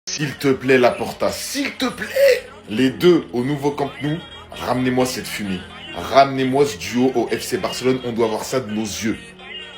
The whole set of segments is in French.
S'il te plaît, Laporta, s'il te plaît. Les deux au nouveau Camp Nou, ramenez-moi cette fumée. Ramenez-moi ce duo au FC Barcelone, on doit voir ça de nos yeux.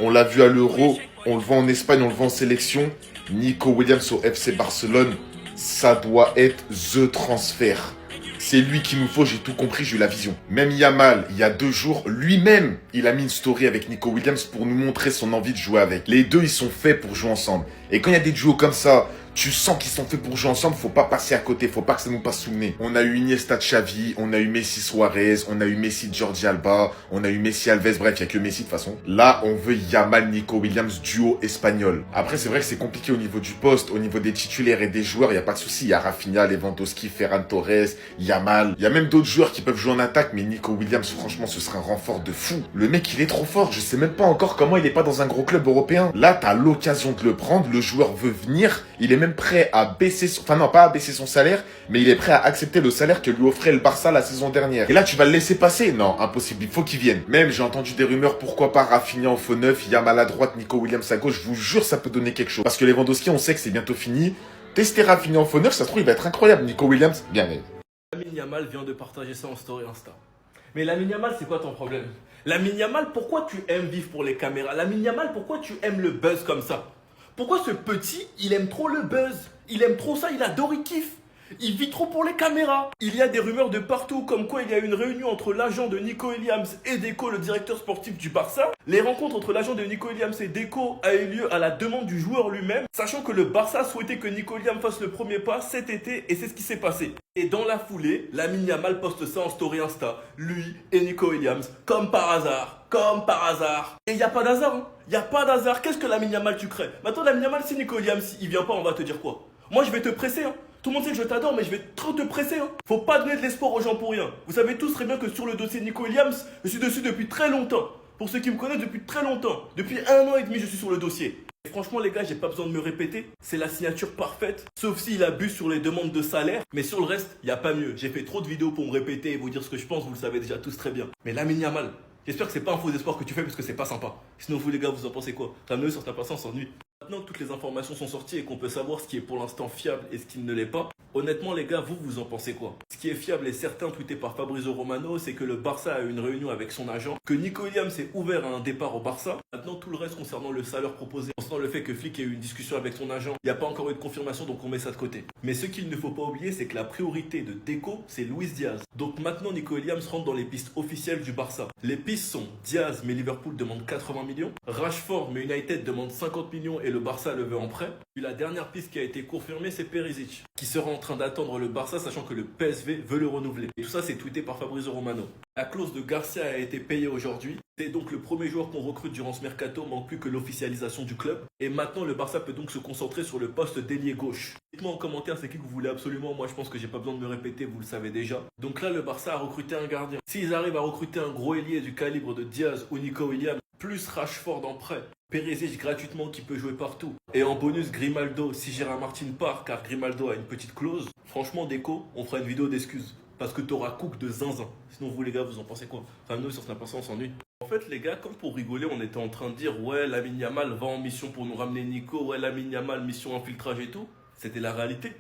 On l'a vu à l'Euro, on le voit en Espagne, on le voit en sélection. Nico Williams au FC Barcelone, ça doit être THE transfert. C'est lui qu'il nous faut, j'ai tout compris, j'ai eu la vision. Même Yamal, il y a 2 jours, lui-même, il a mis une story avec Nico Williams pour nous montrer son envie de jouer avec. Les deux, ils sont faits pour jouer ensemble. Et quand il y a des duos comme ça, tu sens qu'ils sont faits pour jouer ensemble, faut pas passer à côté, faut pas que ça nous passe sous le nez. On a eu Iniesta Xavi, on a eu Messi Suarez, on a eu Messi Jordi Alba, on a eu Messi Alves, bref, il y a que Messi de toute façon. Là, on veut Yamal Nico Williams duo espagnol. Après, c'est vrai que c'est compliqué au niveau du poste, au niveau des titulaires et des joueurs, il y a pas de souci, il y a Rafinha, Lewandowski, Ferran Torres, Yamal. Il y a même d'autres joueurs qui peuvent jouer en attaque, mais Nico Williams, franchement, ce serait un renfort de fou. Le mec, il est trop fort, je sais même pas encore comment il est pas dans un gros club européen. Là, t'as l'occasion de le prendre, le joueur veut venir, il est même prêt à baisser son... Enfin non, pas à baisser son salaire, mais il est prêt à accepter le salaire que lui offrait le Barça la saison dernière. Et là, tu vas le laisser passer? Non, impossible, il faut qu'il vienne. Même, j'ai entendu des rumeurs, pourquoi pas Rafinha en faux neuf, Yamal à droite, Nico Williams à gauche, je vous jure, ça peut donner quelque chose. Parce que Lewandowski, on sait que c'est bientôt fini. Tester Rafinha en faux neuf, ça se trouve, il va être incroyable. Nico Williams, bien. Lamine Yamal vient de partager ça en story Insta. Mais Lamine Yamal, c'est quoi ton problème? Lamine Yamal, pourquoi tu aimes vivre pour les caméras? Lamine Yamal, pourquoi tu aimes le buzz comme ça? Pourquoi ce petit, il aime trop le buzz? Il aime trop ça, il adore, il kiffe. Il vit trop pour les caméras. Il y a des rumeurs de partout comme quoi il y a une réunion entre l'agent de Nico Williams et Deco, le directeur sportif du Barça. Les rencontres entre l'agent de Nico Williams et Deco a eu lieu à la demande du joueur lui-même, sachant que le Barça souhaitait que Nico Williams fasse le premier pas cet été et c'est ce qui s'est passé. Et dans la foulée, Lamine Yamal poste ça en story Insta, lui et Nico Williams, comme par hasard. Comme par hasard. Et il n'y a pas d'hasard, hein. Il n'y a pas d'hasard. Qu'est-ce que Lamine Yamal tu crées? Maintenant, Lamine Yamal, si Nico Williams, il vient pas, on va te dire quoi? Moi, je vais te presser, hein. Tout le monde sait que je t'adore, mais je vais trop te presser. Hein. Faut pas donner de l'espoir aux gens pour rien. Vous savez tous très bien que sur le dossier Nico Williams, je suis dessus depuis très longtemps. Pour ceux qui me connaissent, depuis très longtemps. Depuis 1 an et demi, je suis sur le dossier. Et franchement, les gars, j'ai pas besoin de me répéter. C'est la signature parfaite. Sauf s'il abuse sur les demandes de salaire. Mais sur le reste, il n'y a pas mieux. J'ai fait trop de vidéos pour me répéter et vous dire ce que je pense. Vous le savez déjà tous très bien. Mais Lamine Yamal, j'espère que c'est pas un faux espoir que tu fais parce que c'est pas sympa. Sinon, vous les gars, vous en pensez quoi? Ramenez sur ta patience s'ennuie. Maintenant que toutes les informations sont sorties et qu'on peut savoir ce qui est pour l'instant fiable et ce qui ne l'est pas, honnêtement les gars, vous en pensez quoi? Ce qui est fiable et certain, tweeté par Fabrizio Romano, c'est que le Barça a eu une réunion avec son agent, que Nico Williams est ouvert à un départ au Barça. Maintenant tout le reste concernant le salaire proposé, concernant le fait que Flick ait eu une discussion avec son agent, il n'y a pas encore eu de confirmation donc on met ça de côté. Mais ce qu'il ne faut pas oublier, c'est que la priorité de Deco, c'est Luis Diaz. Donc maintenant Nico Williams rentre dans les pistes officielles du Barça. Les pistes sont Diaz mais Liverpool demande 80 millions, Rashford mais United demande 50 millions et le Barça le veut en prêt. Puis la dernière piste qui a été confirmée, c'est Perisic, qui sera en train d'attendre le Barça, sachant que le PSV veut le renouveler. Et tout ça, c'est tweeté par Fabrizio Romano. La clause de Garcia a été payée aujourd'hui. C'est donc le premier joueur qu'on recrute durant ce mercato, manque plus que l'officialisation du club. Et maintenant, le Barça peut donc se concentrer sur le poste d'ailier gauche. Dites-moi en commentaire c'est qui que vous voulez absolument. Moi, je pense que j'ai pas besoin de me répéter, vous le savez déjà. Donc là, le Barça a recruté un gardien. S'ils arrivent à recruter un gros ailier du calibre de Diaz ou Nico Williams, plus Rashford en prêt, Perisic gratuitement qui peut jouer partout, et en bonus Grimaldo si Gérard Martin part car Grimaldo a une petite clause, franchement Deco, on fera une vidéo d'excuses. Parce que t'auras Cook de zinzin. Sinon vous les gars, vous en pensez quoi? Ramenez-nous sur Snap, on s'ennuie. En fait les gars, comme pour rigoler, on était en train de dire ouais Lamine Yamal va en mission pour nous ramener Nico, ouais Lamine Yamal mission infiltrage et tout. C'était la réalité.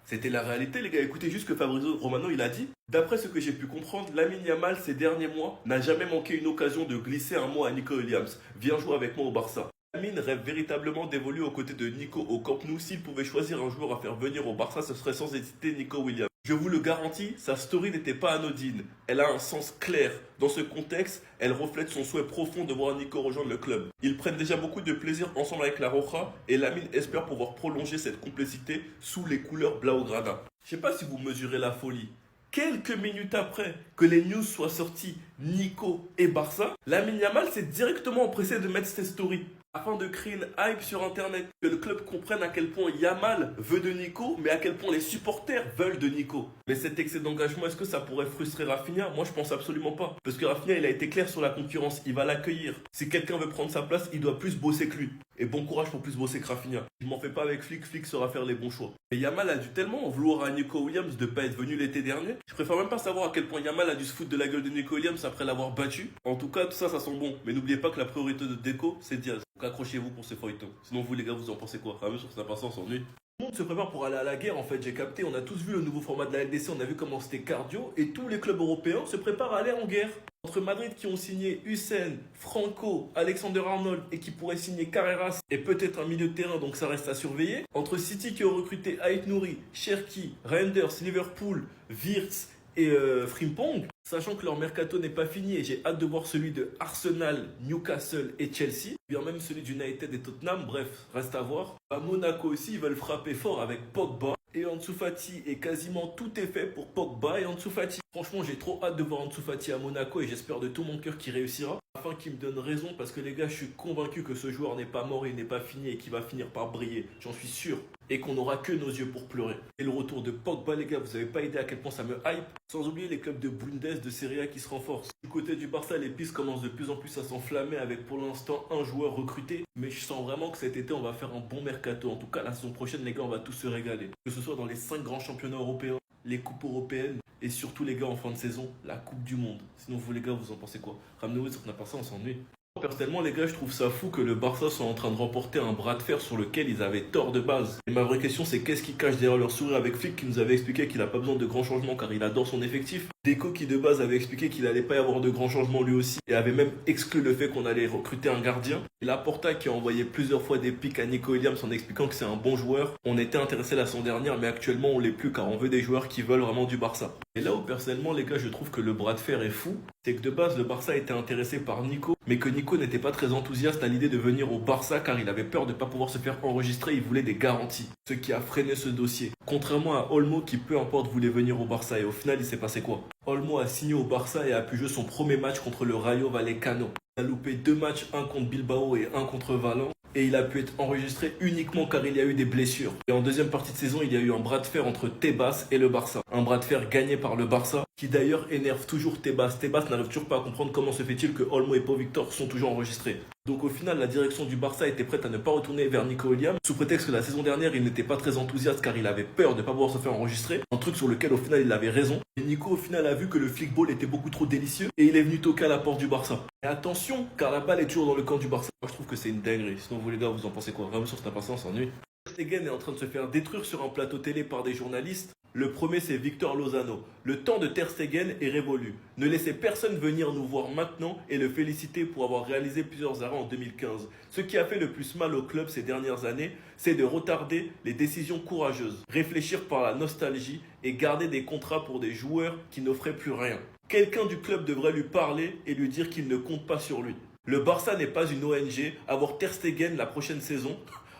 C'était la réalité les gars, écoutez juste ce que Fabrizio Romano il a dit. D'après ce que j'ai pu comprendre, Lamine Yamal ces derniers mois n'a jamais manqué une occasion de glisser un mot à Nico Williams. Viens jouer avec moi au Barça. Lamine rêve véritablement d'évoluer aux côtés de Nico au Camp Nou. S'il pouvait choisir un joueur à faire venir au Barça, ce serait sans hésiter Nico Williams. Je vous le garantis, sa story n'était pas anodine. Elle a un sens clair. Dans ce contexte, elle reflète son souhait profond de voir Nico rejoindre le club. Ils prennent déjà beaucoup de plaisir ensemble avec la Roja et Lamine espère pouvoir prolonger cette complicité sous les couleurs Blaugrana. Je sais pas si vous mesurez la folie. Quelques minutes après que les news soient sorties, Nico et Barça, Lamine Yamal s'est directement empressé de mettre ses stories afin de créer une hype sur internet, que le club comprenne à quel point Yamal veut de Nico, mais à quel point les supporters veulent de Nico. Mais cet excès d'engagement, est-ce que ça pourrait frustrer Rafinha? Moi je pense absolument pas. Parce que Rafinha il a été clair sur la concurrence, il va l'accueillir. Si quelqu'un veut prendre sa place, il doit plus bosser que lui. Et bon courage pour plus bosser que Rafinha. Je m'en fais pas avec Flick, Flick saura faire les bons choix. Et Yamal a dû tellement en vouloir à Nico Williams de pas être venu l'été dernier. Je préfère même pas savoir à quel point Yamal a dû se foutre de la gueule de Nico Williams après l'avoir battu. En tout cas, tout ça, ça sent bon. Mais n'oubliez pas que la priorité de Deco, c'est Diaz. Donc accrochez-vous pour ce feuilleton. Sinon vous les gars, vous en pensez quoi? Rameux sur sa patience, s'ennuie. Tout le monde se prépare pour aller à la guerre, en fait, j'ai capté. On a tous vu le nouveau format de la LDC, on a vu comment c'était cardio. Et tous les clubs européens se préparent à aller en guerre. Entre Madrid qui ont signé Hussein, Franco, Alexander Arnold et qui pourraient signer Carreras et peut-être un milieu de terrain, donc ça reste à surveiller. Entre City qui ont recruté Ait Nouri, Cherki, Reinders, Liverpool, Wirtz et Frimpong, sachant que leur mercato n'est pas fini et j'ai hâte de voir celui de Arsenal, Newcastle et Chelsea, bien même celui d'United et Tottenham, bref, reste à voir. À Monaco aussi, ils veulent frapper fort avec Pogba et Ansu Fati et quasiment tout est fait pour Pogba et Ansu Fati. Franchement, j'ai trop hâte de voir Ansu Fati à Monaco et j'espère de tout mon cœur qu'il réussira, afin qu'il me donne raison parce que les gars, je suis convaincu que ce joueur n'est pas mort, il n'est pas fini et qu'il va finir par briller, j'en suis sûr. Et qu'on n'aura que nos yeux pour pleurer. Et le retour de Pogba, les gars, vous n'avez pas idée à quel point ça me hype. Sans oublier les clubs de Bundes, de Serie A qui se renforcent. Du côté du Barça, les pistes commencent de plus en plus à s'enflammer avec pour l'instant un joueur recruté. Mais je sens vraiment que cet été, on va faire un bon mercato. En tout cas, la saison prochaine, les gars, on va tous se régaler. Que ce soit dans les 5 grands championnats européens, les coupes européennes et surtout, les gars, en fin de saison, la Coupe du Monde. Sinon, vous, les gars, vous en pensez quoi? Ramenez-vous sur qu'on n'a pas ça, on s'ennuie. Personnellement, les gars, je trouve ça fou que le Barça soit en train de remporter un bras de fer sur lequel ils avaient tort de base. Et ma vraie question, c'est qu'est-ce qui cache derrière leur sourire avec Flick qui nous avait expliqué qu'il n'a pas besoin de grands changements car il adore son effectif. Deco qui de base avait expliqué qu'il n'allait pas y avoir de grands changements lui aussi et avait même exclu le fait qu'on allait recruter un gardien. Et Laporta qui a envoyé plusieurs fois des pics à Nico Williams en expliquant que c'est un bon joueur. On était intéressé la saison dernière mais actuellement on l'est plus car on veut des joueurs qui veulent vraiment du Barça. Et là où personnellement les gars je trouve que le bras de fer est fou, c'est que de base le Barça était intéressé par Nico mais que Nico n'était pas très enthousiaste à l'idée de venir au Barça car il avait peur de ne pas pouvoir se faire enregistrer, il voulait des garanties. Ce qui a freiné ce dossier. Contrairement à Olmo qui peu importe voulait venir au Barça et au final il s'est passé quoi? Olmo a signé au Barça et a pu jouer son premier match contre le Rayo Vallecano. Il a loupé 2 matchs, un contre Bilbao et un contre Valence. Et il a pu être enregistré uniquement car il y a eu des blessures. Et en deuxième partie de saison, il y a eu un bras de fer entre Tebas et le Barça. Un bras de fer gagné par le Barça, qui d'ailleurs énerve toujours Tebas. Tebas n'arrive toujours pas à comprendre comment se fait-il que Olmo et Pau Victor sont toujours enregistrés. Donc au final, la direction du Barça était prête à ne pas retourner vers Nico Williams, sous prétexte que la saison dernière, il n'était pas très enthousiaste car il avait peur de ne pas pouvoir se faire enregistrer. Un truc sur lequel au final, il avait raison. Et Nico au final a vu que le flickball était beaucoup trop délicieux et il est venu toquer à la porte du Barça. Et attention, car la balle est toujours dans le camp du Barça. Moi je trouve que c'est une dinguerie. Sinon vous les gars, vous en pensez quoi? Vraiment sur cette impatience, on s'ennuie. Ter Stegen est en train de se faire détruire sur un plateau télé par des journalistes. Le premier c'est Victor Lozano. Le temps de Ter Stegen est révolu. Ne laissez personne venir nous voir maintenant et le féliciter pour avoir réalisé plusieurs arrêts en 2015. Ce qui a fait le plus mal au club ces dernières années, c'est de retarder les décisions courageuses, réfléchir par la nostalgie et garder des contrats pour des joueurs qui n'offraient plus rien. Quelqu'un du club devrait lui parler et lui dire qu'il ne compte pas sur lui. Le Barça n'est pas une ONG. Avoir Ter Stegen la prochaine saison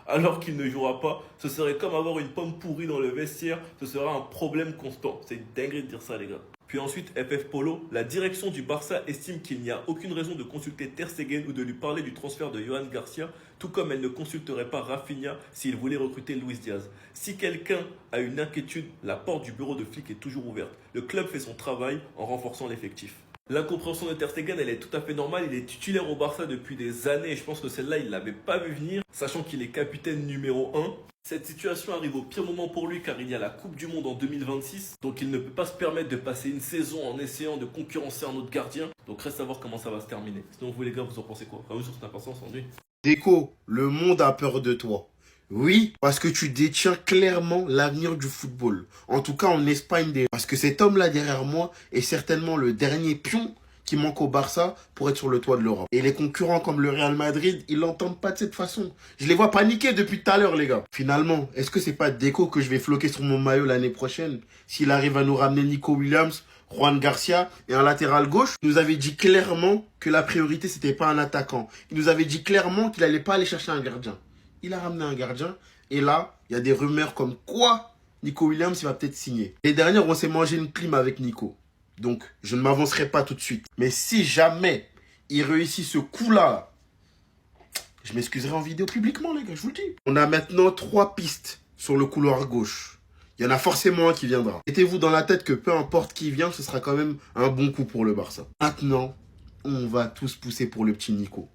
alors qu'il ne jouera pas, ce serait comme avoir une pomme pourrie dans le vestiaire, ce sera un problème constant. C'est une dinguerie de dire ça les gars. Puis ensuite, FF Polo, la direction du Barça estime qu'il n'y a aucune raison de consulter Ter Stegen ou de lui parler du transfert de Johan Garcia, tout comme elle ne consulterait pas Rafinha s'il voulait recruter Luis Diaz. Si quelqu'un a une inquiétude, la porte du bureau de flic est toujours ouverte. Le club fait son travail en renforçant l'effectif. L'incompréhension de Ter Stegen, elle est tout à fait normale. Il est titulaire au Barça depuis des années et je pense que celle-là, il ne l'avait pas vu venir, sachant qu'il est capitaine numéro 1. Cette situation arrive au pire moment pour lui car il y a la Coupe du Monde en 2026. Donc il ne peut pas se permettre de passer une saison en essayant de concurrencer un autre gardien. Donc reste à voir comment ça va se terminer. Sinon vous les gars, vous en pensez quoi? Enfin, vous sur cette impatience, on s'ennuie. Deco, le monde a peur de toi. Oui, parce que tu détiens clairement l'avenir du football. En tout cas en Espagne. Parce que cet homme-là derrière moi est certainement le dernier pion qui manque au Barça pour être sur le toit de l'Europe. Et les concurrents comme le Real Madrid, ils l'entendent pas de cette façon. Je les vois paniquer depuis tout à l'heure, les gars. Finalement, est-ce que c'est pas Deco que je vais floquer sur mon maillot l'année prochaine s'il arrive à nous ramener Nico Williams, Juan Garcia et un latéral gauche? Il nous avait dit clairement que la priorité, c'était pas un attaquant. Il nous avait dit clairement qu'il allait pas aller chercher un gardien. Il a ramené un gardien. Et là, il y a des rumeurs comme quoi Nico Williams, il va peut-être signer. Les dernières, on s'est mangé une prime avec Nico. Donc, je ne m'avancerai pas tout de suite. Mais si jamais il réussit ce coup-là, je m'excuserai en vidéo publiquement, les gars, je vous le dis. On a maintenant 3 pistes sur le couloir gauche. Il y en a forcément un qui viendra. Mettez-vous dans la tête que peu importe qui vient, ce sera quand même un bon coup pour le Barça. Maintenant, on va tous pousser pour le petit Nico.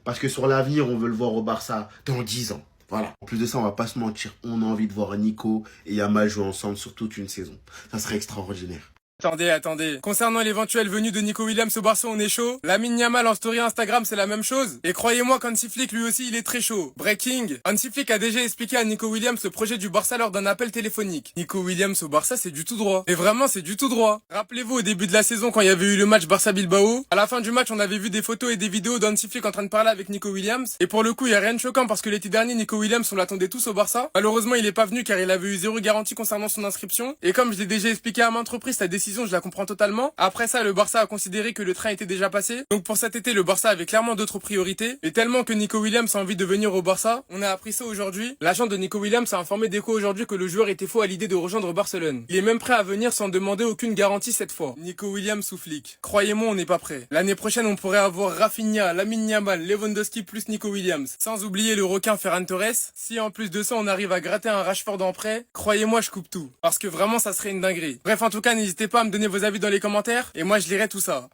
Parce que sur l'avenir, on veut le voir au Barça dans 10 ans. Voilà. En plus de ça, on va pas se mentir. On a envie de voir Nico et Yamal jouer ensemble sur toute une saison. Ça serait extraordinaire. Attendez. Concernant l'éventuelle venue de Nico Williams au Barça, on est chaud. Lamine Yamal en story Instagram, c'est la même chose. Et croyez-moi qu'Hansi Flick, lui aussi, il est très chaud. Breaking. Hansi Flick a déjà expliqué à Nico Williams le projet du Barça lors d'un appel téléphonique. Nico Williams au Barça, c'est du tout droit. Et vraiment, c'est du tout droit. Rappelez-vous au début de la saison quand il y avait eu le match Barça-Bilbao. À la fin du match, on avait vu des photos et des vidéos d'Hansi Flick en train de parler avec Nico Williams. Et pour le coup, il y a rien de choquant parce que l'été dernier, Nico Williams, on l'attendait tous au Barça. Malheureusement, il est pas venu car il avait eu zéro garantie concernant son inscription. Et comme je l'ai déjà expliqué à maintes reprises, sa décision, je la comprends totalement. Après ça, le Barça a considéré que le train était déjà passé. Donc pour cet été, le Barça avait clairement d'autres priorités. Et tellement que Nico Williams a envie de venir au Barça, on a appris ça aujourd'hui. L'agent de Nico Williams a informé Deco aujourd'hui que le joueur était faux à l'idée de rejoindre Barcelone. Il est même prêt à venir sans demander aucune garantie cette fois. Nico Williams ou Flick. Croyez-moi, on n'est pas prêt. L'année prochaine, on pourrait avoir Rafinha, Lamine Yamal, Lewandowski plus Nico Williams. Sans oublier le requin Ferran Torres. Si en plus de ça, on arrive à gratter un Rashford en prêt, croyez-moi, je coupe tout. Parce que vraiment, ça serait une dinguerie. Bref, en tout cas, n'hésitez pas à me donner vos avis dans les commentaires et moi, je lirai tout ça.